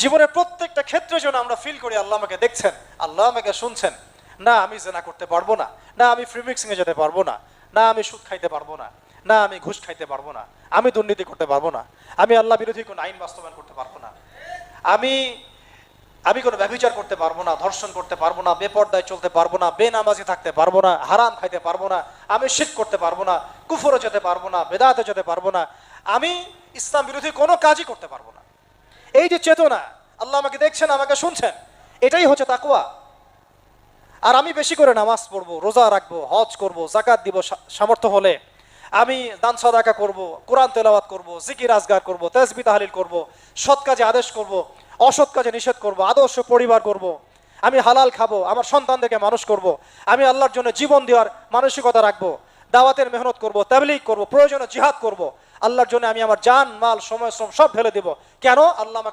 জীবনের প্রত্যেকটা ক্ষেত্রে যেন আমরা ফিল করি আল্লাহ আমাকে দেখছেন, আল্লাহ আমাকে শুনছেন। না আমি জেনা করতে পারবো না, না আমি ফ্রি মিক্সিংয়ে যেতে পারবো না, না আমি সুদ খাইতে পারবো না, না আমি ঘুষ খাইতে পারবো না, আমি দুর্নীতি করতে পারবো না, আমি আল্লাহ বিরোধী কোনো আইন বাস্তবায়ন করতে পারবো না, আমি আমি কোনো ব্যভিচার করতে পারবো না, ধর্ষণ করতে পারবো না, বেপর্দায় চলতে পারবো না, বেনামাজি থাকতে পারবো না, হারাম খাইতে পারবো না, আমি শিরক করতে পারবো না, কুফরে যেতে পারবো না, বেদাতে যেতে পারবো না, আমি ইসলাম বিরোধী কোনো কাজই করতে পারবো না। এই যে চেতনা, আল্লাহ আমাকে দেখছেন, আমাকে শুনছেন, এটাই হচ্ছে তাকওয়া। আর আমি বেশি করে নামাজ পড়বো, রোজা রাখবো, হজ করব, যাকাত দিব সামর্থ্য হলে, আমি দান সাদাকা করব, কোরআন তেলাওয়াত করব, জিকির আজগার করব, তাসবিহ তাহলিল করব, সৎ কাজে আদেশ করব, অসৎ কাজে নিষেধ করব, আদর্শ পরিবার করব, আমি হালাল খাবো, আমার সন্তানদেরকে মানুষ করব, আমি আল্লাহর জন্য জীবন দেওয়ার মানসিকতা রাখবো, দাওয়াতের মেহনত করব, তাবলীগ করব, প্রয়োজনে জিহাদ করব, আল্লাহর জন্য আমি আমার জান মাল সময় শ্রম সব ঢেলে দেব। কেন? আল্লাহ আমাকে